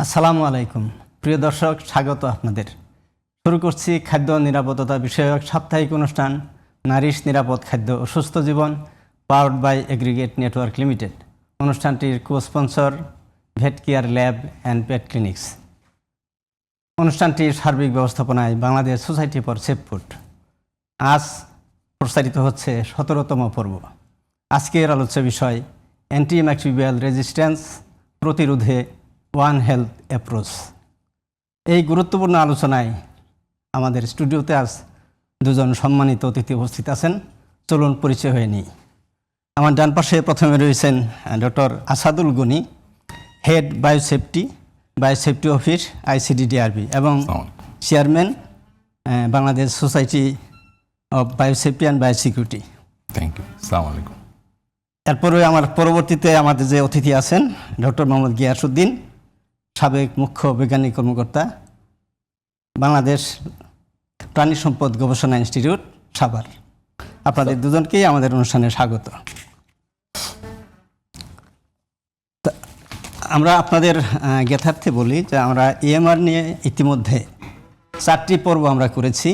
আসসালামু আলাইকুম প্রিয় দর্শক, স্বাগত আপনাদের। শুরু করছি খাদ্য নিরাপত্তা বিষয়ক সাপ্তাহিক অনুষ্ঠান নারিশ নিরাপদ খাদ্য ও সুস্থ জীবন, powered by aggregate network limited. অনুষ্ঠানটির co-sponsor vet care lab and pet clinics. অনুষ্ঠানটির সার্বিক ব্যবস্থাপনায় Bangladesh society for safe food. আজ প্রচারিত হচ্ছে 17তম পর্ব। আজকের আলোচ্য বিষয় অ্যান্টিমাইক্রোবিয়াল রেজিস্ট্যান্স প্রতিরোধে ওয়ান হেলথ অ্যাপ্রোচ। এই গুরুত্বপূর্ণ আলোচনায় আমাদের স্টুডিওতে আজ দুজন সম্মানিত অতিথি উপস্থিত আছেন। চলুন পরিচয় হয়ে নিই। আমার ডান পাশে প্রথমে রয়েছেন doctor Asadul Gani, head biosafety office ICDDRB এবং chairman Bangladesh society of biosafety and biosecurity. Thank you. আসসালামু আলাইকুম। তারপরে আমার পরবর্তীতে আমাদের যে অতিথি আছেন ডক্টর মোহাম্মদ গিয়াসউদ্দিন, সাবেক মুখ্য বৈজ্ঞানিক কর্মকর্তা, বাংলাদেশ প্রাণী সম্পদ গবেষণা ইনস্টিটিউট, সাভার। আপনাদের দুজনকেই আমাদের অনুষ্ঠানে স্বাগত। আমরা আপনাদের জ্ঞাতার্থে বলি যে আমরা EMR নিয়ে ইতিমধ্যে 4টি পর্ব আমরা করেছি।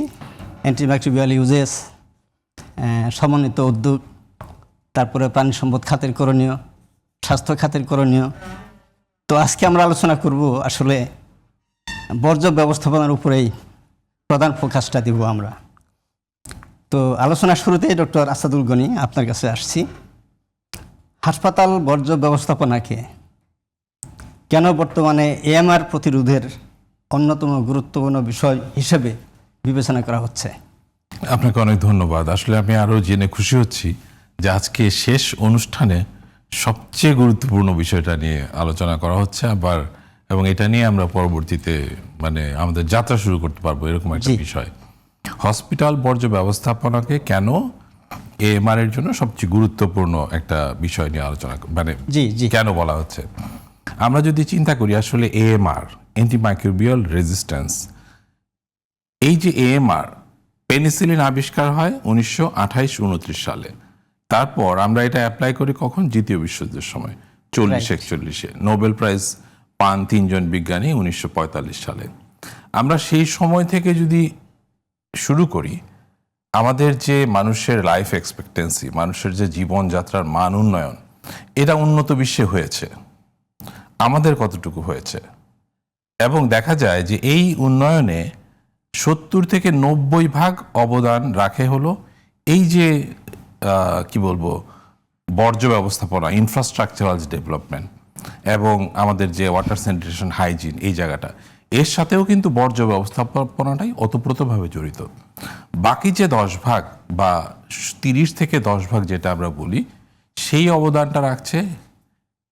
অ্যান্টিমাইক্রোবিয়াল ইউজেস, সমন্বিত উদ্যোগ, তারপরে প্রাণী সম্পদ খাতের করণীয়, স্বাস্থ্য খাতের করণীয়। তো আজকে আমরা আলোচনা করব আসলে বর্জ্য ব্যবস্থাপনার উপরেই প্রধান ফোকাসটা দিব আমরা। তো আলোচনার শুরুতেই ডক্টর আসাদুল গনি আপনার কাছে আসছি। হাসপাতাল বর্জ্য ব্যবস্থাপনাকে কেন বর্তমানে AMR প্রতিরোধের অন্যতম গুরুত্বপূর্ণ বিষয় হিসেবে বিবেচনা করা হচ্ছে? আপনাকে অনেক ধন্যবাদ। আসলে আমি আরও জেনে খুশি হচ্ছি যে আজকে শেষ অনুষ্ঠানে সবচেয়ে গুরুত্বপূর্ণ বিষয়টা নিয়ে আলোচনা করা হচ্ছে আবার, এবং এটা নিয়ে আমরা পরবর্তীতে আমাদের যাত্রা শুরু করতে পারবো, এরকম একটা বিষয়। হসপিটাল বর্জ্য ব্যবস্থাপনাকে কেন AMR এর জন্য সবচেয়ে গুরুত্বপূর্ণ একটা বিষয় নিয়ে আলোচনা কেন বলা হচ্ছে। আমরা যদি চিন্তা করি আসলে AMR অ্যান্টিমাইক্রোবিয়াল রেজিস্ট্যান্স, এই যে AMR পেনিসিলিন আবিষ্কার হয় 1928-29 সালে। তারপর আমরা এটা অ্যাপ্লাই করি কখন? দ্বিতীয় বিশ্বযুদ্ধের সময় 40-41-এ। নোবেল প্রাইজ পান 3 জন বিজ্ঞানী 1945 সালে। আমরা সেই সময় থেকে যদি শুরু করি, আমাদের যে মানুষের লাইফ এক্সপেক্টেন্সি, মানুষের যে জীবনযাত্রার মান উন্নয়ন, এটা উন্নত বিশ্বে হয়েছে। আমাদের কতটুকু হয়েছে? এবং দেখা যায় যে এই উন্নয়নে 70-90% অবদান রাখে হলো এই যে বর্জ্য ব্যবস্থাপনা, ইনফ্রাস্ট্রাকচারাল ডেভেলপমেন্ট এবং আমাদের যে ওয়াটার স্যানিটেশন, হাইজিন, এই জায়গাটা, এর সাথেও কিন্তু বর্জ্য ব্যবস্থাপনাটাই ওতপ্রোতভাবে জড়িত। বাকি যে 10% বা 30-10% যেটা আমরা বলি, সেই অবদানটা রাখছে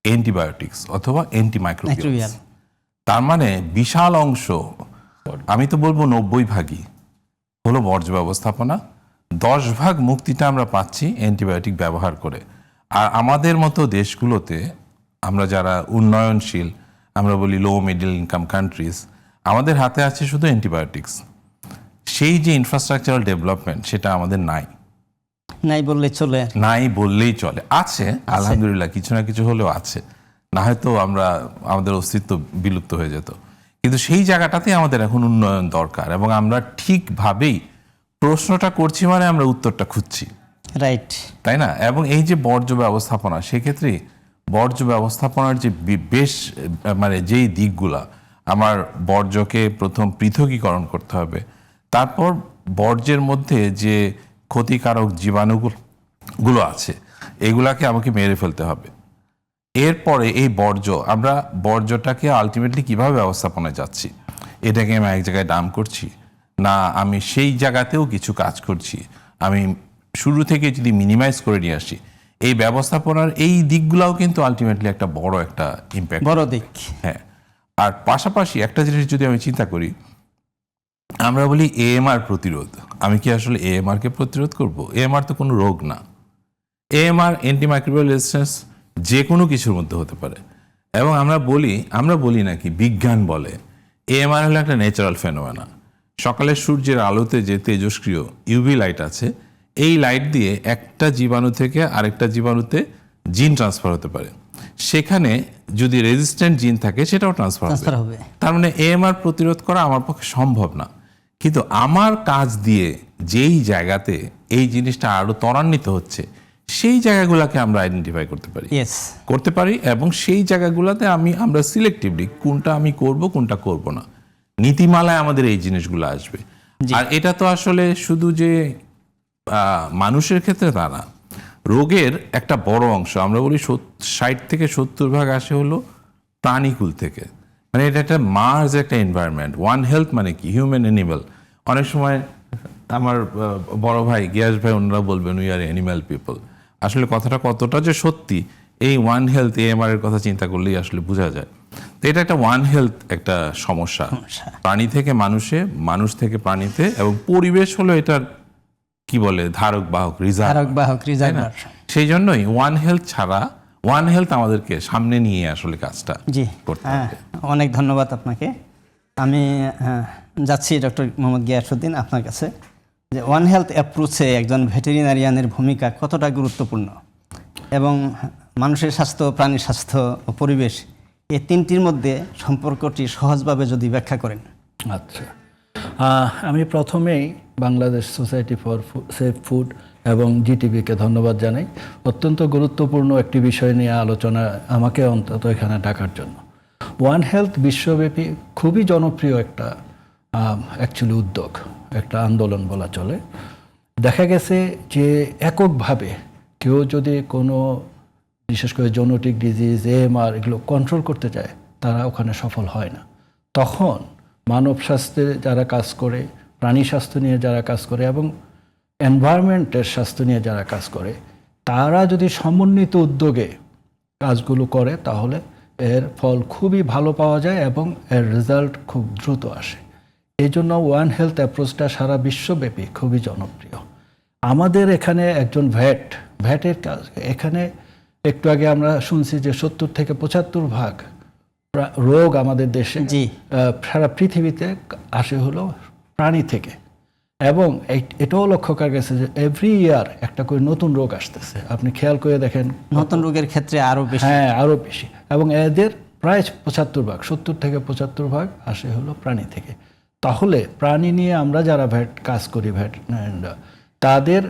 অ্যান্টিবায়োটিক্স অথবা অ্যান্টিমাইক্রোবিয়াল। তার মানে বিশাল অংশ, আমি তো বলবো 90%ই হলো বর্জ্য ব্যবস্থাপনা। 10% মুক্তিটা আমরা পাচ্ছি অ্যান্টিবায়োটিক ব্যবহার করে। আর আমাদের মতো দেশগুলোতে, আমরা যারা উন্নয়নশীল, আমরা বলি লো মিডল ইনকাম কান্ট্রিজ, আমাদের হাতে আছে শুধু অ্যান্টিবায়োটিক্স। সেই যে ইনফ্রাস্ট্রাকচারাল ডেভেলপমেন্ট, সেটা আমাদের নাই বললেই চলে। আছে আলহামদুলিল্লাহ, কিছু না কিছু হলেও আছে, না হয়তো আমাদের অস্তিত্ব বিলুপ্ত হয়ে যেত। কিন্তু সেই জায়গাটাতে আমাদের এখন উন্নয়ন দরকার, এবং আমরা ঠিকভাবেই প্রশ্নটা করছি, মানে আমরা উত্তরটা খুঁজছি, রাইট, তাই না? এবং এই যে বর্জ্য ব্যবস্থাপনা, সেক্ষেত্রে বর্জ্য ব্যবস্থাপনার যে বেশ যেই দিকগুলা, আমার বর্জ্যকে প্রথম পৃথকীকরণ করতে হবে, তারপর বর্জ্যের মধ্যে যে ক্ষতিকারক জীবাণুগুলো আছে, এগুলাকে আমাকে মেরে ফেলতে হবে। এরপরে এই আমরা বর্জ্যটাকে আলটিমেটলি কিভাবে ব্যবস্থাপনায় যাচ্ছি, এটাকে আমি এক জায়গায় ডাম্প করছি, না আমি সেই জায়গাতেও কিছু কাজ করছি, আমি শুরু থেকে যদি মিনিমাইজ করে নিয়ে আসি, এই ব্যবস্থাপনার এই দিকগুলাও কিন্তু আলটিমেটলি একটা বড় ইম্প্যাক্ট, বড় দিক। হ্যাঁ। আর পাশাপাশি একটা জিনিস যদি আমি চিন্তা করি, আমরা বলি AMR প্রতিরোধ। আমি কি আসলে AMR কে প্রতিরোধ করব? AMR তো কোনো রোগ না। AMR অ্যান্টিমাইক্রোবিয়াল রেজিস্ট্যান্স যে কোনো কিছুর মধ্যে হতে পারে। এবং আমরা বলি নাকি, বিজ্ঞান বলে AMR হলো একটা ন্যাচারাল ফেনোমেনা। সকালের সূর্যের আলোতে যে তেজস্ক্রিয় UV লাইট আছে, এই লাইট দিয়ে একটা জীবাণু থেকে আরেকটা জীবাণুতে জিন ট্রান্সফার হতে পারে। সেখানে যদি রেজিস্ট্যান্ট জিন থাকে সেটাও ট্রান্সফার ট্রান্সফার হবে। হবে। তার মানে এএমআর প্রতিরোধ করা আমার পক্ষে সম্ভব না, কিন্তু আমার কাজ দিয়ে যেই জায়গাতে এই জিনিসটা আরো ত্বরান্বিত হচ্ছে সেই জায়গাগুলোকে আমরা আইডেন্টিফাই ইয়েস, করতে পারি এবং সেই জায়গাগুলোতে আমরা সিলেক্টিভলি কোনটা আমি করব কোনটা করব না, নীতিমালায় আমাদের এই জিনিসগুলো আসবে। আর এটা তো আসলে শুধু যে মানুষের ক্ষেত্রে তা না, রোগের একটা বড় অংশ আমরা বলি 60-70% আসে হলো প্রাণীকুল থেকে। মানে এটা একটা মার্জ একটা এনভায়রনমেন্ট। ওয়ান হেলথ মানে কি, হিউম্যান অ্যানিমাল। অনেক সময় আমার বড় ভাই গিয়াস ভাই ওনারা বলবেন উই আর অ্যানিম্যাল পিপল। আসলে কথাটা কতটা যে সত্যি এই ওয়ান হেলথ এএমআর এর কথা চিন্তা করলেই আসলে বোঝা যায়। তো এটা একটা ওয়ান হেলথ একটা সমস্যা, প্রাণী থেকে মানুষে, মানুষ থেকে প্রাণীতে, এবং পরিবেশ হলো এটার কি বলে ধারক বাহক রিজার্ভার। সেই জন্যই ওয়ান হেলথ ছাড়া, ওয়ান হেলথ আমাদেরকে সামনে নিয়ে আসলে কাজটা করতে হবে। অনেক ধন্যবাদ আপনাকে। আমি যাচ্ছি ডক্টর মোহাম্মদ গিয়াসউদ্দিন আপনার কাছে, যে ওয়ান হেলথ অ্যাপ্রোচে একজন ভেটেরিনারিয়ানের ভূমিকা কতটা গুরুত্বপূর্ণ এবং মানুষের স্বাস্থ্য, প্রাণীর স্বাস্থ্য ও পরিবেশ এই তিনটির মধ্যে সম্পর্কটি সহজভাবে যদি ব্যাখ্যা করেন। আচ্ছা, আমি প্রথমেই Bangladesh society for safe food এবং জিটিভিকে ধন্যবাদ জানাই অত্যন্ত গুরুত্বপূর্ণ একটি বিষয় নিয়ে আলোচনা আমাকে অন্তত এখানে ডাকার জন্য। ওয়ান হেলথ বিশ্বব্যাপী খুবই জনপ্রিয় একটা অ্যাকচুয়ালি উদ্যোগ, একটা আন্দোলন বলা চলে। দেখা গেছে যে এককভাবে কেউ যদি কোনো বিশেষ করে জেনেটিক ডিজিজ, এএমআর এগুলো কন্ট্রোল করতে চায়, তারা ওখানে সফল হয় না। তখন মানব স্বাস্থ্যে যারা কাজ করে, প্রাণী স্বাস্থ্য নিয়ে যারা কাজ করে এবং এনভায়রনমেন্টের স্বাস্থ্য নিয়ে যারা কাজ করে, তারা যদি সমন্বিত উদ্যোগে কাজগুলো করে তাহলে এর ফল খুবই ভালো পাওয়া যায় এবং এর রেজাল্ট খুব দ্রুত আসে। এই জন্য ওয়ান হেলথ অ্যাপ্রোচটা সারা বিশ্বব্যাপী খুবই জনপ্রিয়। আমাদের এখানে একজন ভ্যাটের কাজ, এখানে একটু আগে আমরা শুনছি যে 70-75% রোগ আমাদের দেশে সারা পৃথিবীতে আসে হলো প্রাণী থেকে, এবং এটাও লক্ষ্য করা গেছে যে এভরি ইয়ার একটা করে নতুন রোগ আসতেছে। আপনি খেয়াল করে দেখেন, নতুন রোগের ক্ষেত্রে আরো বেশি, হ্যাঁ আরো বেশি, এবং এদের প্রায় 75%, 70-75% আসে হলো প্রাণী থেকে। তাহলে প্রাণী নিয়ে আমরা যারা কাজ করি, তাদের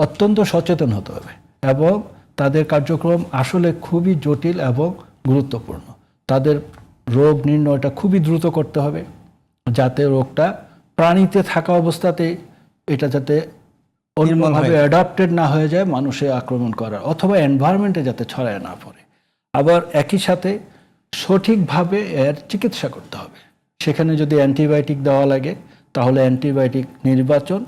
অত্যন্ত সচেতন হতে হবে এবং তাদের কার্যক্রম আসলে খুবই জটিল এবং গুরুত্বপূর্ণ। তাদের রোগ নির্ণয়টা খুবই দ্রুত করতে হবে, যাতে রোগটা প্রাণীতে থাকা অবস্থাতেই এটা যাতে অন্যভাবে অ্যাডাপ্টেড না হয়ে যায় মানুষে আক্রমণ করার, অথবা এনভায়রনমেন্টে যাতে ছড়ায় না পড়ে। আবার একই সাথে সঠিকভাবে এর চিকিৎসা করতে হবে। সেখানে যদি অ্যান্টিবায়োটিক দেওয়া লাগে তাহলে অ্যান্টিবায়োটিক নির্বাচন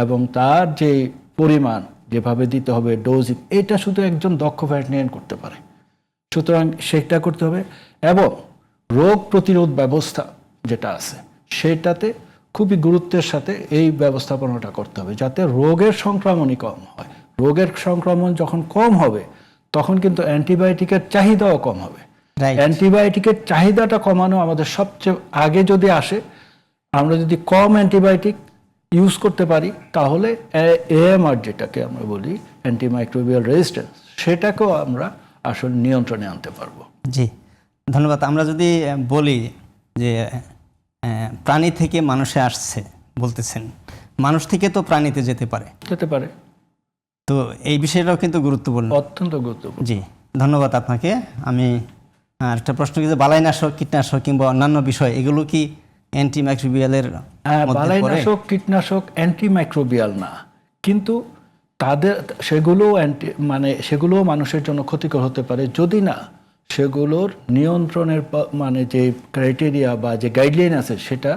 এবং তার যে পরিমাণ যেভাবে দিতে হবে, ডোজিং, এটা শুধু একজন দক্ষ ভেটেরিনারিয়ান করতে পারে। সুতরাং সেটা করতে হবে এবং রোগ প্রতিরোধ ব্যবস্থা যেটা আছে সেটাতে খুবই গুরুত্বের সাথে এই ব্যবস্থাপনাটা করতে হবে, যাতে রোগের সংক্রমণই কম হয়। রোগের সংক্রমণ যখন কম হবে তখন কিন্তু অ্যান্টিবায়োটিকের চাহিদাও কম হবে। অ্যান্টিবায়োটিকের চাহিদাটা কমানো আমাদের সবচেয়ে আগে যদি আসে, আমরা যদি কম অ্যান্টিবায়োটিক ইউজ করতে পারি তাহলে এএমআর যেটাকে আমরা বলি অ্যান্টিমাইক্রোবিয়াল রেজিস্ট্যান্স, সেটাকেও আমরা আসলে নিয়ন্ত্রণে আনতে পারবো। জি ধন্যবাদ। আমরা যদি বলি যে প্রাণী থেকে মানুষে আসছে বলতেছেন, মানুষ থেকে তো প্রাণীতে যেতে পারে, তো এই বিষয়টাও কিন্তু গুরুত্বপূর্ণ, অত্যন্ত গুরুত্বপূর্ণ। জি ধন্যবাদ আপনাকে। আমি একটা প্রশ্ন কি, যে বালাইনাশক, কীটনাশক কিংবা অন্যান্য বিষয় এগুলো কি অ্যান্টিমাইক্রোবিয়ালের? বালাইনাশক, কীটনাশক অ্যান্টিমাইক্রোবিয়াল না, কিন্তু তাদের সেগুলোও মানুষের জন্য ক্ষতিকর হতে পারে যদি না সেগুলোর নিয়ন্ত্রণের যে ক্রাইটেরিয়া বা যে গাইডলাইন আছে সেটা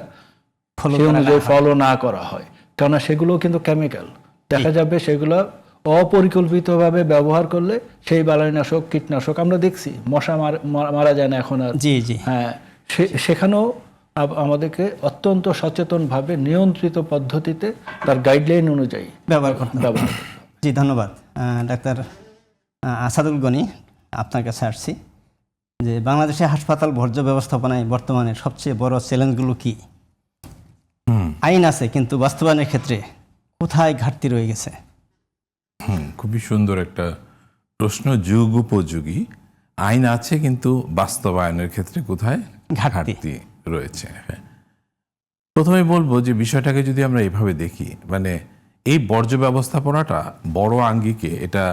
ফলো না করা হয়। কেননা সেগুলো কিন্তু কেমিক্যাল, দেখা যাবে সেগুলো অপরিকল্পিতভাবে ব্যবহার করলে সেই বালাইনাশক, কীটনাশক আমরা দেখছি মশা মারা যায় না এখন আর। হ্যাঁ, সেখানেও আমাদেরকে অত্যন্ত সচেতনভাবে নিয়ন্ত্রিত পদ্ধতিতে তার গাইডলাইন অনুযায়ী ব্যবহার করতে হবে। জি ধন্যবাদ। ডাক্তার আসাদুল গনি, আপনার কাছে আসছি, যে বাংলাদেশে হাসপাতাল বর্জ্য ব্যবস্থাপনায় বর্তমানে সবচেয়ে বড় চ্যালেঞ্জগুলো কি? আইন আছে কিন্তু বাস্তবায়নের ক্ষেত্রে কোথায় ঘাটতি রয়ে গেছে? খুবই সুন্দর একটা প্রশ্ন, যুগ উপযোগী। আইন আছে কিন্তু বাস্তবায়নের ক্ষেত্রে কোথায় ঘাটতি। ঘাটতি রয়েছে। হ্যাঁ, প্রথমে বলবো যে বিষয়টাকে যদি আমরা এভাবে দেখি, মানে এই বর্জ্য ব্যবস্থাপনাটা বড় আঙ্গিকে এটা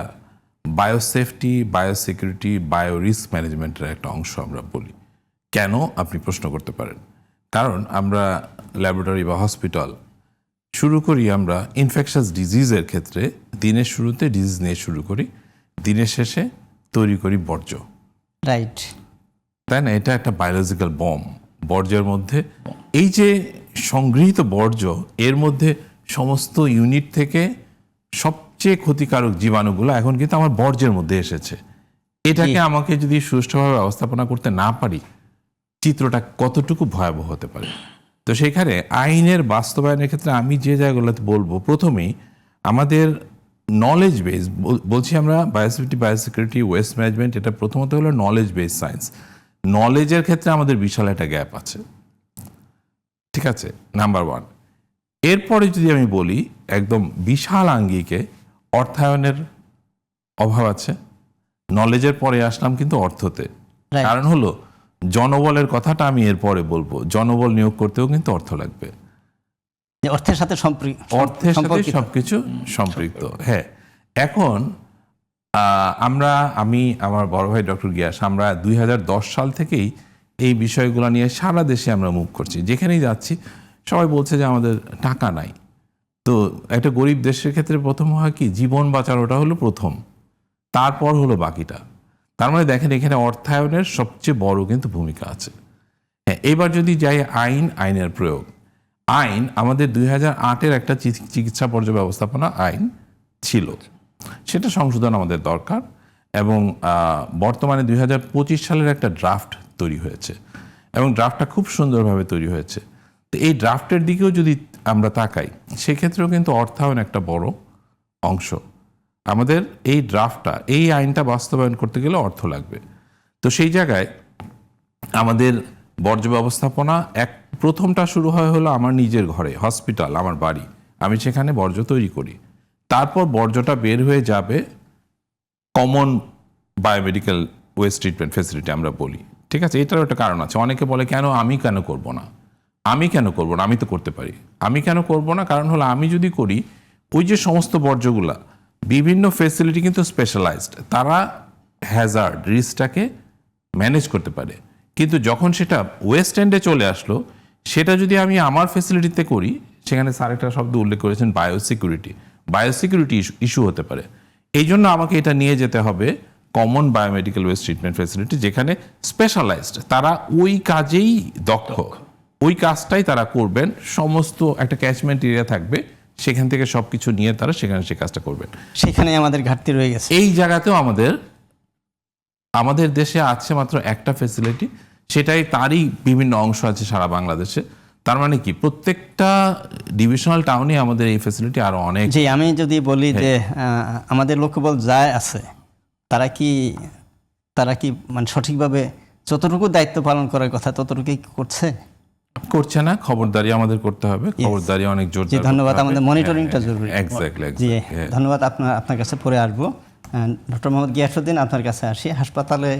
বায়োসেফটি, বায়োসিকিউরিটি, বায়ো রিস্ক ম্যানেজমেন্টের একটা অংশ আমরা বলি। কেন আপনি প্রশ্ন করতে পারেন? কারণ আমরা ল্যাবরেটরি বা হসপিটাল শুরু করি, আমরা ইনফেকশাস ডিজিজের ক্ষেত্রে দিনের শুরুতে ডিজিজ নিয়ে শুরু করি, দিনের শেষে তৈরি করি বর্জ্য, রাইট। তাই না? এটা একটা বায়োলজিক্যাল বম বর্জ্যের মধ্যে। এই যে সংগৃহীত বর্জ্য, এর মধ্যে সমস্ত ইউনিট থেকে সবচেয়ে ক্ষতিকারক জীবাণুগুলো এখন কিন্তু আমার বর্জ্যের মধ্যে এসেছে। এটাকে আমাকে যদি সুষ্ঠুভাবে ব্যবস্থাপনা করতে না পারি, চিত্রটা কতটুকু ভয়াবহ হতে পারে। তো সেখানে আইনের বাস্তবায়নের ক্ষেত্রে আমি যে জায়গাগুলোতে বলবো, প্রথমেই আমাদের নলেজ বেস, বলছি আমরা বায়োসেফটি, বায়োসিকিউরিটি, ওয়েস্ট ম্যানেজমেন্ট, এটা প্রথমত হলো নলেজ বেস সায়েন্স। নলেজের ক্ষেত্রে আমাদের বিশাল একটা গ্যাপ আছে, ঠিক আছে, নাম্বার ওয়ান। এরপরে যদি আমি বলি একদম বিশাল আঙ্গিকে অর্থায়নের অভাব আছে। নলেজের পরে আসলাম কিন্তু অর্থতে। Right. কারণ হলো জনবলের কথাটা আমি এরপরে বলবো, জনবল নিয়োগ করতেও কিন্তু অর্থ লাগবে। যে অর্থের সাথে অর্থের সাথে সবকিছু সম্পৃক্ত। হ্যাঁ, এখন আমি আমার বড় ভাই ডক্টর গিয়াস, আমরা 2010 সাল থেকেই এই বিষয়গুলো নিয়ে সারা দেশে আমরা মুভ করছি। যেখানেই যাচ্ছি সবাই বলছে যে আমাদের টাকা নাই। তো একটা গরিব দেশের ক্ষেত্রে প্রথম হয় কি, জীবন বাঁচানোটা হলো প্রথম, তারপর হলো বাকিটা। তার মানে দেখেন এখানে অর্থায়নের সবচেয়ে বড় কিন্তু ভূমিকা আছে। হ্যাঁ, এবার যদি যাই আইনের প্রয়োগ। আইন আমাদের 2008-এর একটা চিকিৎসা বর্জ্য ব্যবস্থাপনা আইন ছিল, সেটা সংশোধন আমাদের দরকার। এবং বর্তমানে 2025 সালের একটা ড্রাফট তৈরি হয়েছে এবং ড্রাফটটা খুব সুন্দরভাবে তৈরি হয়েছে। তো এই ড্রাফটের দিকেও যদি আমরা তাকাই, সেক্ষেত্রেও কিন্তু অর্থায়ন একটা বড় অংশ। আমাদের এই ড্রাফটটা, এই আইনটা বাস্তবায়ন করতে গেলে অর্থ লাগবে। তো সেই জায়গায় আমাদের বর্জ্য ব্যবস্থাপনা প্রথমটা শুরু হলো আমার নিজের ঘরে, হসপিটাল, আমার বাড়ি, আমি সেখানে বর্জ্য তৈরি করি। তারপর বর্জ্যটা বের হয়ে যাবে common biomedical waste treatment facility আমরা বলি, ঠিক আছে। এটারও একটা কারণ আছে। অনেকে বলে আমি কেন করব না, আমি তো করতে পারি। আমি কেন করব না? কারণ হলো আমি যদি করি, ওই যে সমস্ত বর্জ্যগুলা, বিভিন্ন ফ্যাসিলিটি কিন্তু স্পেশালাইজড, তারা হ্যাজার্ড রিস্কটাকে ম্যানেজ করতে পারে। কিন্তু যখন সেটা ওয়েস্ট এন্ডে চলে আসলো, সেটা যদি আমি আমার ফ্যাসিলিটিতে করি, সেখানে স্যার একটা শব্দ উল্লেখ করেছেন, বায়োসিকিউরিটি ইস্যু হতে পারে। এই জন্য আমাকে এটা নিয়ে যেতে হবে common biomedical waste treatment facility, যেখানে স্পেশালাইজড, তারা ওই কাজেই দক্ষ, ওই কাজটাই তারা করবেন। সমস্ত একটা ক্যাচমেন্ট এরিয়া থাকবে, সেখান থেকে সবকিছু নিয়ে তারা সেখানে সে কাজটা করবেন। সেখানে আমাদের ঘাটতি রয়ে গেছে। এই জায়গাতেও আমাদের দেশে আছে মাত্র একটা ফ্যাসিলিটি, সেটাই, তারই বিভিন্ন অংশ আছে সারা বাংলাদেশে। তার মানে কি মানে ডিভিশনাল টাউনে আমাদের এই ফ্যাসিলিটি আরো অনেক। জি, আমি যদি বলি যে আমাদের লোকবল যায় আছে, তারা কি মানে সঠিকভাবে যতটুকু দায়িত্ব পালন করার কথা ততটুকুই করছে না। খবরদারি আমাদের করতে হবে, খবরদারি অনেক জোর। জি, ধন্যবাদ। আমাদের মনিটরিংটা জরুরি। এক্স্যাক্টলি। ধন্যবাদ। আপনার কাছে পরে আসবো। ডক্টর মোহাম্মদ গিয়াসউদ্দিন, আপনার কাছে আসি। হাসপাতালে,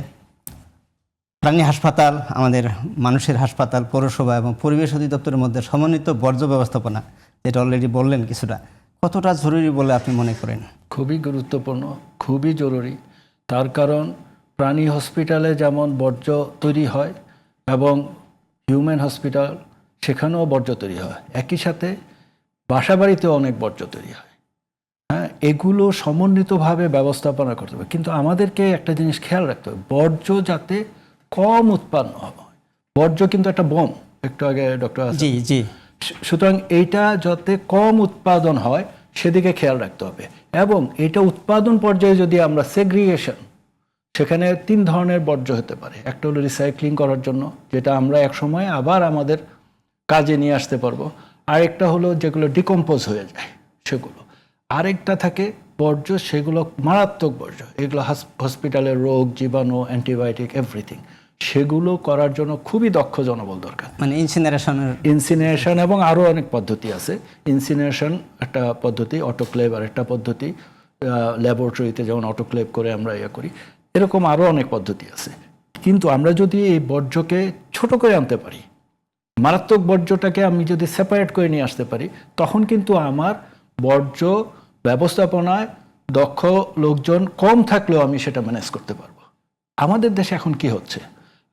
প্রাণী হাসপাতাল, আমাদের মানুষের হাসপাতাল, পৌরসভা এবং পরিবেশ অধিদপ্তরের মধ্যে সমন্বিত বর্জ্য ব্যবস্থাপনা, যেটা অলরেডি বললেন কিছুটা, কতটা জরুরি বলে আপনি মনে করেন? খুবই গুরুত্বপূর্ণ, খুবই জরুরি। তার কারণ প্রাণী হসপিটালে যেমন বর্জ্য তৈরি হয় এবং হিউম্যান হসপিটাল, সেখানেও বর্জ্য তৈরি হয়। একই সাথে বাসাবাড়িতেও অনেক বর্জ্য তৈরি হয়। হ্যাঁ, এগুলো সমন্বিতভাবে ব্যবস্থাপনা করতে হবে। কিন্তু আমাদেরকে একটা জিনিস খেয়াল রাখতে হবে, বর্জ্য যাতে কম উৎপন্ন হয়। বর্জ্য কিন্তু একটা বম, একটু আগে ডক্টর জি জি। সুতরাং এইটা যাতে কম উৎপাদন হয় সেদিকে খেয়াল রাখতে হবে। এবং এটা উৎপাদন পর্যায়ে যদি আমরা সেগ্রিগেশন, সেখানে 3 ধরনের বর্জ্য হতে পারে। একটা হলো রিসাইক্লিং করার জন্য, যেটা আমরা এক সময় আবার আমাদের কাজে নিয়ে আসতে পারবো। আরেকটা হলো যেগুলো ডিকম্পোজ হয়ে যায় সেগুলো। আরেকটা থাকে বর্জ্য, সেগুলো মারাত্মক বর্জ্য, এগুলো হসপিটালের রোগ, জীবাণু, অ্যান্টিবায়োটিক, এভরিথিং, সেগুলো করার জন্য খুবই দক্ষ জনবল দরকার। মানে ইনসিনারেশন এবং আরও অনেক পদ্ধতি আছে। ইনসিনারেশন একটা পদ্ধতি, অটোক্লেভ আর একটা পদ্ধতি, ল্যাবরেটরিতে যেমন অটোক্লেভ করে আমরা করি। এরকম আরও অনেক পদ্ধতি আছে। কিন্তু আমরা যদি এই বর্জ্যকে ছোট করে আনতে পারি, মারাত্মক বর্জ্যটাকে আমি যদি সেপারেট করে নিয়ে আসতে পারি, তখন কিন্তু আমার বর্জ্য ব্যবস্থাপনায় দক্ষ লোকজন কম থাকলেও আমি সেটা ম্যানেজ করতে পারবো। আমাদের দেশে এখন কি হচ্ছে,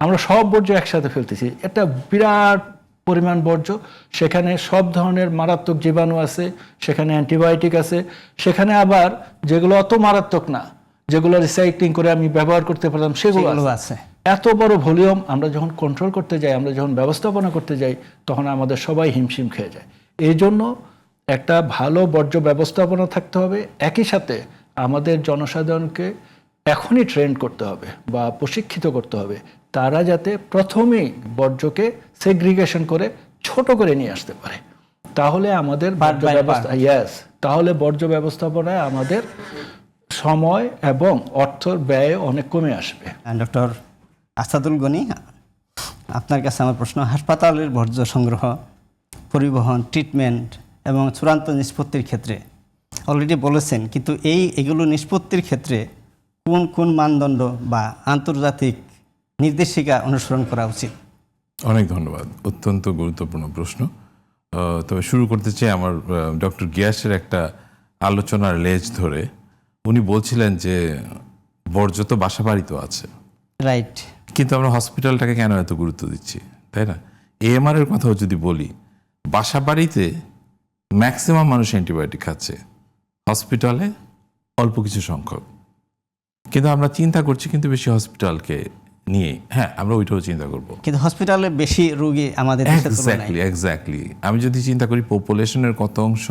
আমরা সব বর্জ্য একসাথে ফেলতেছি, একটা বিরাট পরিমাণ বর্জ্য, সেখানে সব ধরনের মারাত্মক জীবাণু আছে, সেখানে অ্যান্টিবায়োটিক আছে, সেখানে আবার যেগুলো অত মারাত্মক না, যেগুলো রিসাইক্লিং করে আমি ব্যবহার করতে পারলাম সেগুলো সেগুলো আছে। আছে। এত বড় ভলিউম আমরা যখন কন্ট্রোল করতে যাই, আমরা যখন ব্যবস্থাপনা করতে যাই, তখন আমাদের সবাই হিমশিম খেয়ে যায়। এই জন্য একটা ভালো বর্জ্য ব্যবস্থাপনা থাকতে হবে। একই সাথে আমাদের জনসাধারণকে এখনই ট্রেন করতে হবে বা প্রশিক্ষিত করতে হবে, তারা যাতে প্রথমেই বর্জ্যকে সেগ্রিগেশন করে ছোট করে নিয়ে আসতে পারে। তাহলে আমাদের বর্জ্য ব্যবস্থা তাহলে বর্জ্য ব্যবস্থাপনায় আমাদের সময় এবং অর্থের ব্যয় অনেক কমে আসবে। ডক্টর আসাদুল গনি, আপনার কাছে আমার প্রশ্ন, হাসপাতালের বর্জ্য সংগ্রহ, পরিবহন, ট্রিটমেন্ট এবং চূড়ান্ত নিষ্পত্তির ক্ষেত্রে অলরেডি বলেছেন, কিন্তু এগুলো নিষ্পত্তির ক্ষেত্রে কোন কোন মানদণ্ড বা আন্তর্জাতিক নির্দেশিকা অনুসরণ করা উচিত? অনেক ধন্যবাদ, অত্যন্ত গুরুত্বপূর্ণ প্রশ্ন। তবে শুরু করতে চাই আমার ডক্টর গিয়াসের একটা আলোচনার লেজ ধরে। উনি বলছিলেন যে বর্জ্য তো বাসা বাড়িতেও আছে, রাইট, কিন্তু আমরা হসপিটালটাকে কেন এত গুরুত্ব দিচ্ছি, তাই না? এএমআর এর কথাও যদি বলি, বাসা বাড়িতে ম্যাক্সিমাম মানুষ অ্যান্টিবায়োটিক খাচ্ছে, হসপিটালে অল্প কিছু সংখ্যক। কিন্তু আমরা চিন্তা করছি কিন্তু বেশি হসপিটালকে নিয়ে। হ্যাঁ, আমরা ওইটাও চিন্তা করব। কিন্তু হসপিটালে বেশি রোগী আমাদের দেশের তুলনায়। এক্স্যাক্টলি। আমি যদি চিন্তা করি পপুলেশনের কত অংশ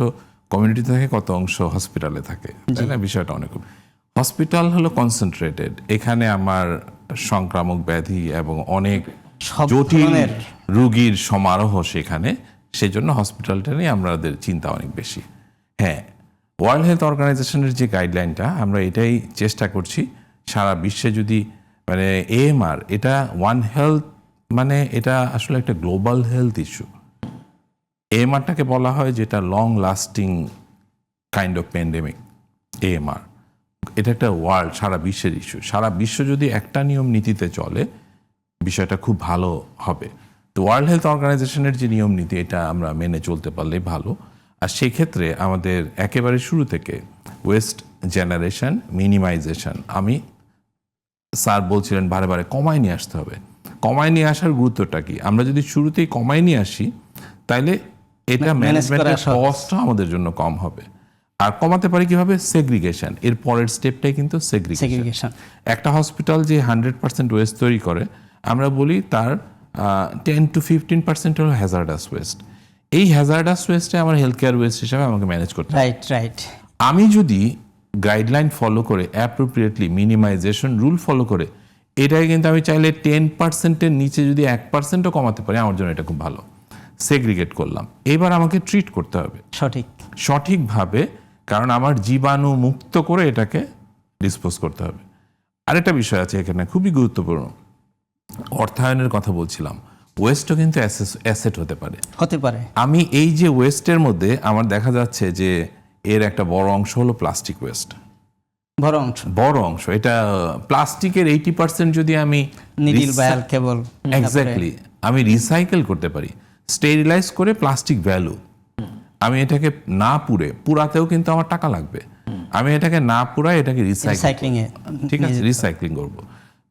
কমিউনিটিতে থাকে, কত অংশ হসপিটালে থাকে, তাই না? বিষয়টা অনেক। হসপিটাল হলো কনসেন্ট্রেটেড, এখানে আমার সংক্রামক ব্যাধি এবং অনেক সব জটিল ধরনের রোগীর সমারোহ সেখানে, সেজন্য হসপিটালটা নিয়ে আমাদের চিন্তা অনেক বেশি। হ্যাঁ, ওয়ার্ল্ড হেলথ অর্গানাইজেশনের যে গাইডলাইনটা, আমরা এটাই চেষ্টা করছি সারা বিশ্বে যদি মানে এএমআর, এটা ওয়ান হেলথ, মানে এটা আসলে একটা গ্লোবাল হেলথ ইস্যু। এএমআরটাকে বলা হয় যেটা long lasting kind of pandemic. AMR এটা একটা ওয়ার্ল্ড, সারা বিশ্বের ইস্যু। সারা বিশ্ব যদি একটা নিয়ম নীতিতে চলে, বিষয়টা খুব ভালো হবে। তো ওয়ার্ল্ড হেলথ অর্গানাইজেশনের যে নিয়ম নীতি, এটা আমরা মেনে চলতে পারলে ভালো। আর সেক্ষেত্রে আমাদের একেবারে শুরু থেকে ওয়েস্ট জেনারেশন মিনিমাইজেশন, আমি স্যার বলছিলেন বারে বারে কমায় নিয়ে আসতে হবে। কমায় নিয়ে আসার গুরুত্বটা কি? আমরা যদি শুরুতেই কমায় নিয়ে আসি, তাহলে এটা ম্যানেজমেন্টের কস্টও আমাদের জন্য কম হবে। আর কমাতে পারি কিভাবে? সেগ্রিগেশন। এর পরের স্টেপটাই কিন্তু সেগ্রিগেশন। একটা হসপিটাল যে 100% ওয়েস্ট তৈরি করে, আমরা বলি তার 10 to 15% হলো হ্যাজার্ডাস ওয়েস্ট। এই হ্যাজার্ডাস ওয়েস্টে আমার হেলথ কেয়ার ওয়েস্ট হিসাবে আমাকে ম্যানেজ করতে হবে। রাইট। আমি যদি গাইডলাইন ফলো করে অ্যাপ্রোপ্রিয়েটলি মিনিমাইজেশন রুল ফলো করে, এটাই কিন্তু আমি চাইলে 10%-এর নিচে যদি 1%ও কমাতে পারি, আমার জন্য এটা খুব ভালো। সেগ্রিগেট করলাম, এবার আমাকে ট্রিট করতে হবে সঠিকভাবে, কারণ আমার জীবাণু মুক্ত করে এটাকে ডিসপোজ করতে হবে। আরেকটা বিষয় আছে এখানে খুবই গুরুত্বপূর্ণ, অর্থায়নের কথা বলছিলাম। ওয়েস্টও কিন্তু অ্যাসেট হতে পারে। আমি এই যে ওয়েস্টের মধ্যে আমার দেখা যাচ্ছে যে এর একটা বড় অংশ হলো প্লাস্টিক ওয়েস্ট। বড় অংশ এটা প্লাস্টিকের 80% যদি আমি এক্স্যাক্টলি আমি রিসাইকেল করতে পারি, স্টেরিলাইজ করে প্লাস্টিক ভ্যালু, আমি এটাকে না পুরাতেও কিন্তু আমার টাকা লাগবে। আমি এটাকে না পুরাই এটাকে রিসাইক্লিং, ঠিক আছে, রিসাইক্লিং করব।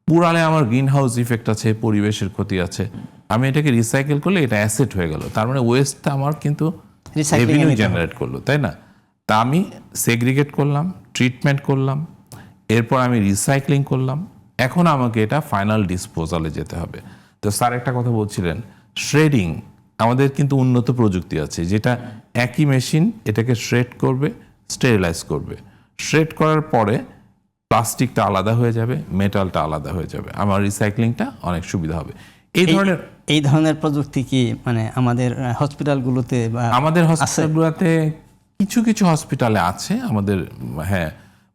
পুরালে আমার গ্রিন হাউস ইফেক্ট আছে, পরিবেশের ক্ষতি আছে। আমি এটাকে রিসাইকেল করলে এটা অ্যাসেট হয়ে গেল, তার মানে ওয়েস্টটা আমার কিন্তু রেভিনিউ জেনারেট করলো, তাই না? তা আমি সেগ্রিগেট করলাম, ট্রিটমেন্ট করলাম, এরপর আমি রিসাইক্লিং করলাম, এখন আমাকে এটা ফাইনাল ডিসপোজালে যেতে হবে। তো স্যার একটা কথা বলছিলেন, শ্রেডিং। আমাদের কিন্তু উন্নত প্রযুক্তি আছে যেটা একই মেশিন এটাকে শ্রেড করবে, স্টেরিলাইজ করবে। শ্রেড করার পরে প্লাস্টিকটা আলাদা হয়ে যাবে, মেটালটা আলাদা হয়ে যাবে, আমার রিসাইক্লিংটা অনেক সুবিধা হবে। এই ধরনের প্রযুক্তি কি মানে আমাদের হসপিটালগুলোতে কিছু কিছু হসপিটালে আছে, আমাদের হ্যাঁ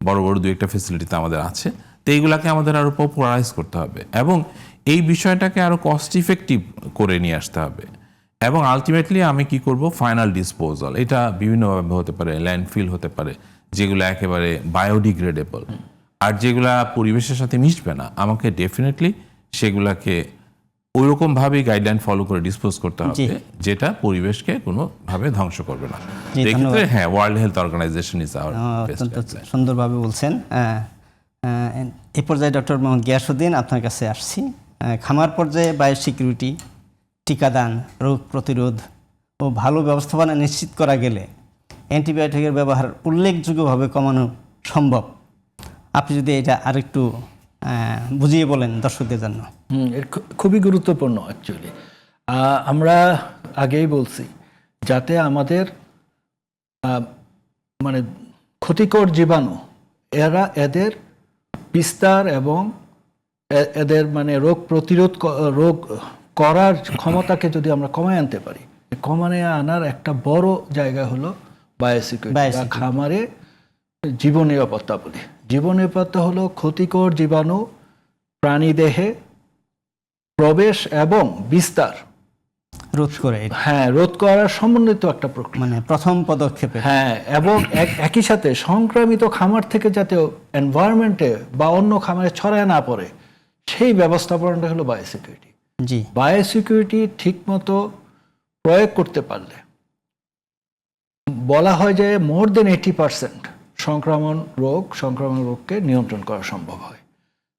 বড় বড় 2-1টা ফেসিলিটিতে আমাদের আছে। তো এইগুলাকে আমাদের আরো পপুলারাইজ করতে হবে এবং এই বিষয়টাকে আরো কস্ট ইফেক্টিভ করে নিয়ে আসতে হবে। এবং আলটিমেটলি আমি কি করব? Final disposal. এটা বিভিন্নভাবে হতে পারে, ল্যান্ডফিল হতে পারে, যেগুলো একেবারে বায়োডিগ্রেডেবল। আর যেগুলা পরিবেশের সাথে মিশবে না আমাকে ডেফিনেটলি সেগুলাকে ওইরকম ভাবেই গাইডলাইন ফলো করে ডিসপোজ করতে হবে যেটা পরিবেশকে কোনোভাবে ধ্বংস করবে না। এক্ষেত্রে হ্যাঁ, World Health Organization is our অত্যন্ত সুন্দরভাবে বলছেন। এই পর্যায়ে ডক্টর মোহাম্মদ গিয়াসউদ্দিন আপনার কাছে আসছি। খামার পর্যায়ে বায়োসিকিউরিটি, টিকাদান, রোগ প্রতিরোধ ও ভালো ব্যবস্থাপনা নিশ্চিত করা গেলে অ্যান্টিবায়োটিকের ব্যবহার উল্লেখযোগ্যভাবে কমানো সম্ভব। আপনি যদি এটা আরেকটু বুঝিয়ে বলেন দর্শকদের জন্য। খুবই গুরুত্বপূর্ণ অ্যাকচুয়ালি। আমরা আগেই বলছি যাতে আমাদের মানে ক্ষতিকর জীবাণু এদের বিস্তার এবং এদের মানে রোগ প্রতিরোধ রোগ করার ক্ষমতাকে যদি আমরা কমায় আনতে পারি, কমায় আনার একটা বড় জায়গা হলো বায়োসিকিউরিটি বা খামারে জীবন নিরাপত্তা বলি। জীবন নিরাপত্তা হলো ক্ষতিকর জীবাণু প্রাণীদেহে প্রবেশ এবং বিস্তার রোধ করে, হ্যাঁ, রোধ করার সমন্বিত একটা প্রক্রিয়া, মানে প্রথম পদক্ষেপে। হ্যাঁ, এবং একই সাথে সংক্রামিত খামার থেকে যাতে এনভায়রনমেন্টে বা অন্য খামারে ছড়ায় না পড়ে সেই ব্যবস্থাপনাটা হলো বায়োসিকিউরিটি। জি, বায়োসিকিউরিটি ঠিকমতো প্রয়োগ করতে পারলে বলা হয় যে মোর দেন 80% সংক্রামক রোগকে নিয়ন্ত্রণ করা সম্ভব হয়।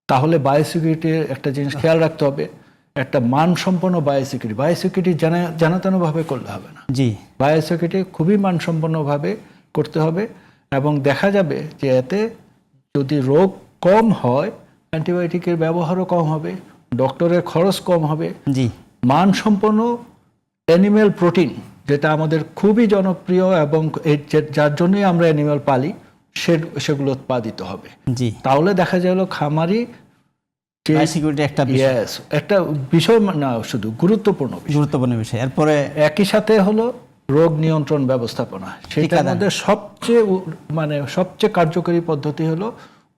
তাহলে বায়োসিকিউরিটির একটা জিনিস খেয়াল রাখতে হবে, একটা মানসম্পন্ন বায়োসিকিউরিটি জানাতানোভাবে করলে হবে না। জি, বায়োসিকিউরিটি খুবই মানসম্পন্নভাবে করতে হবে এবং দেখা যাবে যে এতে যদি রোগ কম হয় অ্যান্টিবায়োটিকের ব্যবহারও কম হবে, ডক্টরের খরচ কম হবে, জি, মানসম্পন্ন অ্যানিম্যাল প্রোটিন যেটা আমাদের খুবই জনপ্রিয় এবং যার জন্যই আমরা অ্যানিম্যাল পালি সেগুলো উৎপাদিত হবে। জি, তাহলে দেখা গেল খামারি বায়োসিকিউরিটি একটা বিষয়, একটা বিষয় না, শুধু গুরুত্বপূর্ণ বিষয়। এরপরে একই সাথে হলো রোগ নিয়ন্ত্রণ ব্যবস্থাপনা। সেটার মধ্যে সবচেয়ে কার্যকরী পদ্ধতি হলো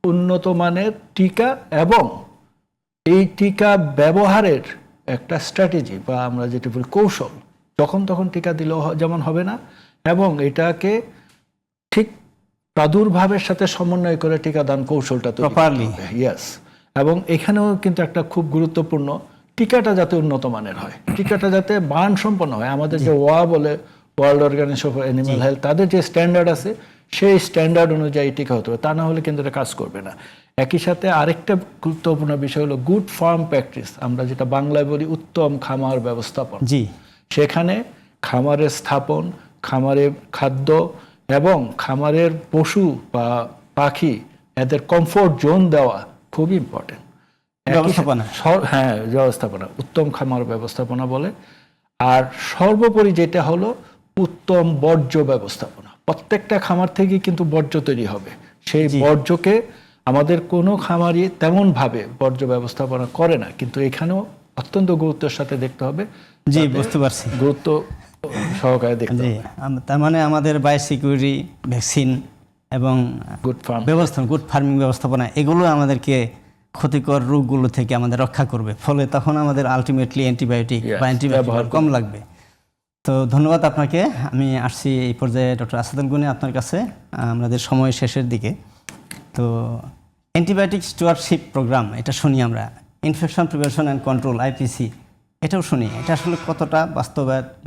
উন্নত মানের টিকা এবং এই টিকা ব্যবহারের একটা স্ট্র্যাটেজি বা আমরা যেটা বলি কৌশল। যখন তখন টিকা দিলেও যেমন হবে না এবং এটাকে ঠিক প্রাদুর্ভাবের সাথে সমন্বয় করে টিকাদান কৌশলটা প্রপারলি, ইয়েস। এবং এখানেও কিন্তু একটা খুব গুরুত্বপূর্ণ, টিকাটা যাতে উন্নত মানের হয়, টিকাটা যাতে মানসম্পন্ন হয়। আমাদের যে বলে World Organisation for Animal Health, তাদের যে স্ট্যান্ডার্ড আছে সেই স্ট্যান্ডার্ড অনুযায়ী টিকা হতে হবে, তা না হলে কিন্তু এটা কাজ করবে না। একই সাথে আরেকটা গুরুত্বপূর্ণ বিষয় হলো গুড ফার্ম প্র্যাকটিস, আমরা যেটা বাংলায় বলি উত্তম খামার ব্যবস্থাপনা। জি, সেখানে খামারের স্থাপন, খামারের খাদ্য এবং খামারের পশু বা পাখি এদের কমফোর্ট জোন দেওয়া খুব ইম্পর্টেন্ট। ব্যবস্থাপনা, হ্যাঁ, ব্যবস্থাপনা, উত্তম খামার ব্যবস্থাপনা বলে। আর সর্বোপরি যেটা হলো উত্তম বর্জ্য ব্যবস্থাপনা। প্রত্যেকটা খামার থেকে কিন্তু বর্জ্য তৈরি হবে, সেই বর্জ্যকে আমাদের কোনো খামারই তেমন ভাবে বর্জ্য ব্যবস্থাপনা করে না, কিন্তু এখানেও অত্যন্ত গুরুত্বের সাথে দেখতে হবে। জি, বুঝতে পারছি, গুরুত্ব সহকারে দেখতে হবে। তার মানে আমাদের বায়োসিকিউরিটি, ভ্যাকসিন এবং গুড ফার্মিং ব্যবস্থাপনা এগুলো আমাদেরকে ক্ষতিকর রোগগুলো থেকে আমাদের রক্ষা করবে, ফলে তখন আমাদের আলটিমেটলি অ্যান্টিবায়োটিক বা অ্যান্টিবায়োটিক কম লাগবে। তো ধন্যবাদ আপনাকে। আমি আসছি এই পর্যায়ে ডক্টর আসাদুল গনি আপনার কাছে, আমাদের সময় শেষের দিকে। তো অ্যান্টিবায়োটিক স্টুয়ারশিপ প্রোগ্রাম এটা শুনি আমরা, infection prevention and control IPC এটাও শুনি, এটা আসলে কতটা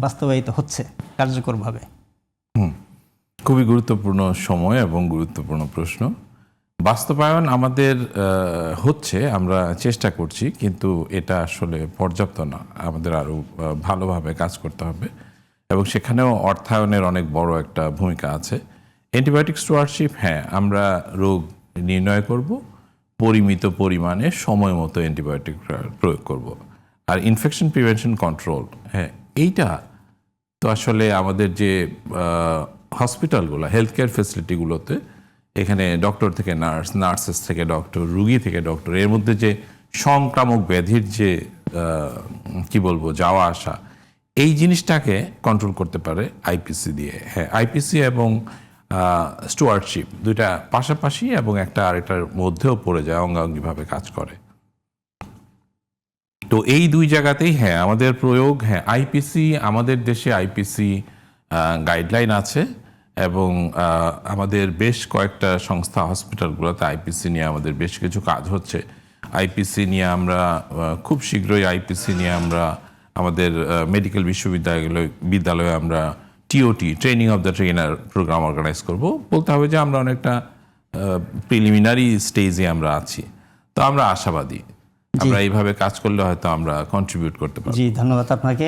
বাস্তবায়িত হচ্ছে কার্যকরভাবে? খুবই গুরুত্বপূর্ণ সময় এবং গুরুত্বপূর্ণ প্রশ্ন। বাস্তবায়ন আমাদের হচ্ছে, আমরা চেষ্টা করছি, কিন্তু এটা আসলে পর্যাপ্ত না, আমাদের আরও ভালোভাবে কাজ করতে হবে এবং সেখানেও অর্থায়নের অনেক বড় একটা ভূমিকা আছে। অ্যান্টিবায়োটিক স্টুয়ারশিপ, হ্যাঁ, আমরা রোগ নির্ণয় করব, পরিমিত পরিমাণে সময় মতো অ্যান্টিবায়োটিক প্রয়োগ করব। আর ইনফেকশন প্রিভেনশন কন্ট্রোল, হ্যাঁ, এইটা তো আসলে আমাদের যে হসপিটালগুলো, হেলথ কেয়ার ফেসিলিটিগুলোতে, এখানে ডক্টর থেকে নার্স, নার্সেস থেকে ডক্টর, রুগী থেকে ডক্টর, এর মধ্যে যে সংক্রামক ব্যাধির যে কি বলবো যাওয়া আসা, এই জিনিসটাকে কন্ট্রোল করতে পারে আইপিসি দিয়ে। হ্যাঁ, আইপিসি এবং স্টুয়ার্ডশিপ দুইটা পাশাপাশি এবং একটা আরেকটার মধ্যেও পড়ে যায়, অঙ্গাঙ্গিভাবে কাজ করে। তো এই দুই জায়গাতেই হ্যাঁ আমাদের প্রয়োগ। হ্যাঁ, আইপিসি, আমাদের দেশে আইপিসি গাইডলাইন আছে এবং আমাদের বেশ কয়েকটা সংস্থা হসপিটালগুলোতে আইপিসি নিয়ে আমাদের বেশ কিছু কাজ হচ্ছে। আইপিসি নিয়ে আমরা খুব শীঘ্রই আইপিসি নিয়ে আমরা আমাদের মেডিকেল বিদ্যালয়ে আমরা TOT, training of the trainer programme organise করব। বলতে হবে যে আমরা অনেকটা প্রিলিমিনারি স্টেজে আমরা আছি, তো আমরা আশাবাদী আমরা এইভাবে কাজ করলে হয়তো আমরা কন্ট্রিবিউট করতে পারবো। জি, ধন্যবাদ আপনাকে।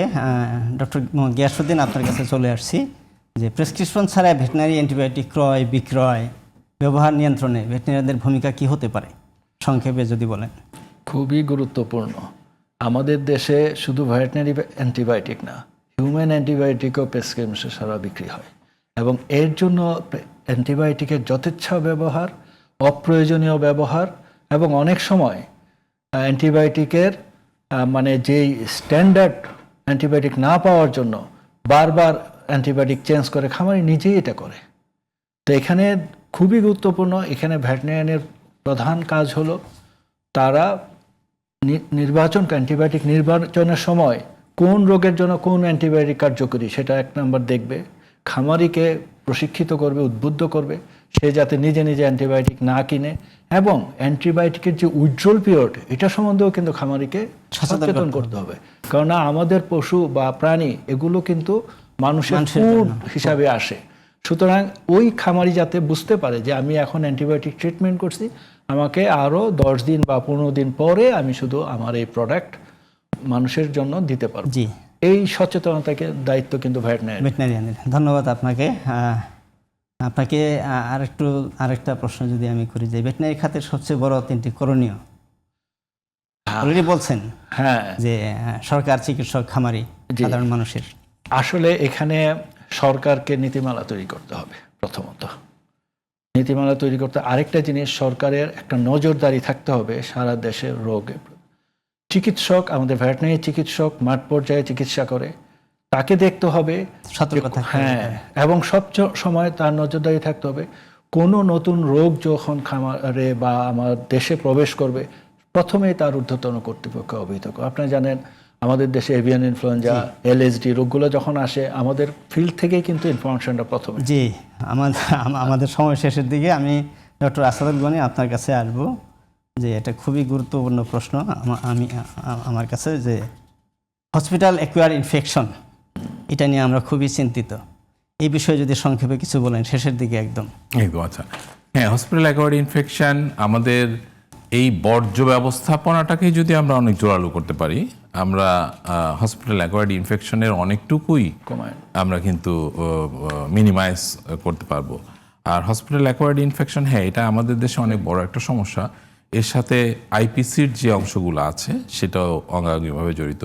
ডক্টর গিয়াসউদ্দিন, আপনার কাছে চলে আসছি যে প্রেসক্রিপশন ছাড়া ভেটেরিনারি অ্যান্টিবায়োটিক ক্রয় বিক্রয় ব্যবহার নিয়ন্ত্রণে ভেটেরিনারিদের ভূমিকা কি হতে পারে, সংক্ষেপে যদি বলেন। খুবই গুরুত্বপূর্ণ। আমাদের দেশে শুধু ভেটেরিনারি অ্যান্টিবায়োটিক না, হিউম্যান অ্যান্টিবায়োটিকও প্রেসক্রিপশন ছাড়া বিক্রি হয় এবং এর জন্য অ্যান্টিবায়োটিকের যথেচ্ছা ব্যবহার, অপ্রয়োজনীয় ব্যবহার এবং অনেক সময় অ্যান্টিবায়োটিকের মানে যেই স্ট্যান্ডার্ড অ্যান্টিবায়োটিক না পাওয়ার জন্য বারবার অ্যান্টিবায়োটিক চেঞ্জ করে খামারি নিজেই এটা করে। তো এখানে খুবই গুরুত্বপূর্ণ, এখানে ভেটেরিনারিয়ানের প্রধান কাজ হলো তারা অ্যান্টিবায়োটিক নির্বাচনের সময় কোন রোগের জন্য কোন অ্যান্টিবায়োটিক কার্যকরী সেটা এক নম্বর দেখবে, খামারিকে প্রশিক্ষিত করবে, উদ্বুদ্ধ করবে সে যাতে নিজে নিজে অ্যান্টিবায়োটিক না কিনে, এবং অ্যান্টিবায়োটিকের যে উইথড্রল পিরিয়ড এটা সম্বন্ধেও কিন্তু খামারিকে সচেতন করতে হবে। কারণ আমাদের পশু বা প্রাণী এগুলো কিন্তু মানুষের ফুড হিসাবে আসে। সুতরাং ওই খামারি যাতে বুঝতে পারে যে আমি এখন অ্যান্টিবায়োটিক ট্রিটমেন্ট করছি, আমাকে আরও 10 দিন বা 15 দিন পরে আমি শুধু আমার এই প্রোডাক্ট মানুষের জন্য দিতে পারবো। জি, এই সচেতনতাকে দায়িত্ব কিন্তু ভেটেরিনারিয়ানের। ধন্যবাদ আপনাকে। আপনাকে আরেকটা প্রশ্ন যদি আমি করি যে ভেটেরিনারি খাতের সবচেয়ে বড় 3টি করণীয় অলরেডি বলছেন, হ্যাঁ, যে সরকার, চিকিৎসক, খামারি, সাধারণ মানুষের। আসলে এখানে সরকারকে নীতিমালা তৈরি করতে হবে। প্রথমত নীতিমালা তৈরি করতে, আরেকটা জিনিস সরকারের একটা নজরদারি থাকতে হবে সারা দেশের রোগে। চিকিৎসক, আমাদের ভেটেরিনারি চিকিৎসক মাঠ পর্যায়ে চিকিৎসা করে, তাকে দেখতে হবে, হ্যাঁ, এবং সব সময় তার নজরদারি থাকতে হবে কোনো নতুন রোগ যখন খামারে বা আমার দেশে প্রবেশ করবে প্রথমেই তার ঊর্ধ্বতন কর্তৃপক্ষ অবহিত করে। আপনারা জানেন আমাদের দেশে এভিয়ান ইনফ্লুয়েঞ্জা, এলএসডি রোগগুলো যখন আসে আমাদের ফিল্ড থেকেই কিন্তু ইনফরমেশনটা প্রথমে। জি, আমাদের সময় শেষের দিকে আমি ডক্টর আসাদুল গনি আপনার কাছে আসবো, যে এটা খুবই গুরুত্বপূর্ণ প্রশ্ন আমার কাছে, যে হসপিটাল অ্যাকুয়ার ইনফেকশন, এটা নিয়ে আমরা খুবই চিন্তিত। এই বিষয়ে যদি সংক্ষেপে কিছু বলেন শেষের দিকে একদম। আচ্ছা, হ্যাঁ, হসপিটাল অ্যাকোয়ার্ড ইনফেকশন আমাদের এই বর্জ্য ব্যবস্থাপনাটাকেই যদি আমরা অনেক জোরালো করতে পারি, আমরা হসপিটাল অ্যাকোয়ার্ড ইনফেকশনের অনেকটুকুই আমরা কিন্তু মিনিমাইজ করতে পারবো। আর হসপিটাল অ্যাকোয়ার্ড ইনফেকশন, হ্যাঁ, এটা আমাদের দেশে অনেক বড় একটা সমস্যা। এর সাথে আইপিসির যে অংশগুলো আছে সেটাও অঙ্গাঙ্গিভাবে জড়িত।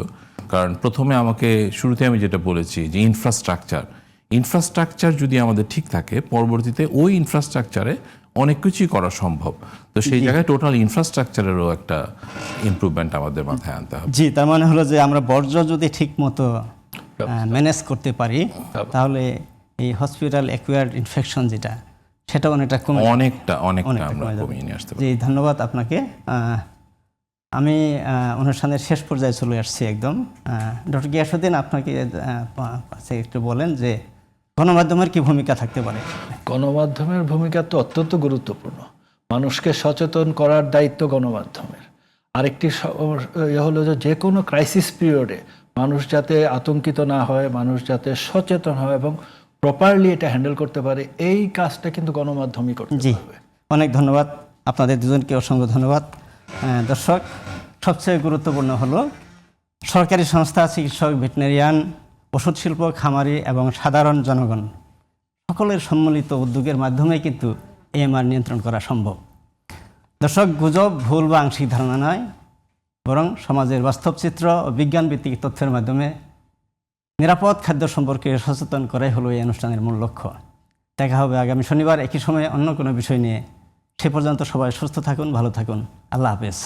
কারণ প্রথমে শুরুতে আমি যেটা বলেছি যে ইনফ্রাস্ট্রাকচার যদি আমাদের ঠিক থাকে, পরবর্তীতে ওই ইনফ্রাস্ট্রাকচারে অনেক কিছুই করা সম্ভব। তো সেই জায়গায় টোটাল ইনফ্রাস্ট্রাকচারেরও একটা ইমপ্রুভমেন্ট আমাদের মাথায় আনতে হবে। জি, তার মানে হলো যে আমরা বর্জ্য যদি ঠিক মতো ম্যানেজ করতে পারি, তাহলে এই হসপিটাল অ্যাকুয়ার্ড ইনফেকশন যেটা, সেটা অনেকটা আমরা কমিয়ে নিয়ে আসতে পারি। জি, ধন্যবাদ আপনাকে। আমি অনুষ্ঠানের শেষ পর্যায়ে চলে আসছি একদম। ডক্টর গিয়াসউদ্দিন, আপনাকে একটু বলেন যে গণমাধ্যমের কি ভূমিকা থাকতে পারে? গণমাধ্যমের ভূমিকা তো অত্যন্ত গুরুত্বপূর্ণ। মানুষকে সচেতন করার দায়িত্ব গণমাধ্যমের। আরেকটি হলো যে কোনো ক্রাইসিস পিরিয়ডে মানুষ যাতে আতঙ্কিত না হয়, মানুষ যাতে সচেতন হয় এবং প্রপারলি এটা হ্যান্ডেল করতে পারে, এই কাজটা কিন্তু গণমাধ্যমই করতে হবে। অনেক ধন্যবাদ আপনাদের দুজনকে, অসংখ্য ধন্যবাদ। দর্শক, সবচেয়ে গুরুত্বপূর্ণ হলো সরকারি সংস্থা, চিকিৎসক, ভেটেরিনারিয়ান, ওষুধ শিল্প, খামারি এবং সাধারণ জনগণ সকলের সম্মিলিত উদ্যোগের মাধ্যমে কিন্তু এএমআর নিয়ন্ত্রণ করা সম্ভব। দর্শক, গুজব, ভুল বা আংশিক ধারণা নয়, বরং সমাজের বাস্তব চিত্র ও বিজ্ঞানভিত্তিক তথ্যের মাধ্যমে নিরাপদ খাদ্য সম্পর্কে সচেতন করাই হলো এই অনুষ্ঠানের মূল লক্ষ্য। দেখা হবে আগামী শনিবার একই সময়ে অন্য কোনো বিষয় নিয়ে। সে পর্যন্ত সবাই সুস্থ থাকুন, ভালো থাকুন। আল্লাহ হাফেজ।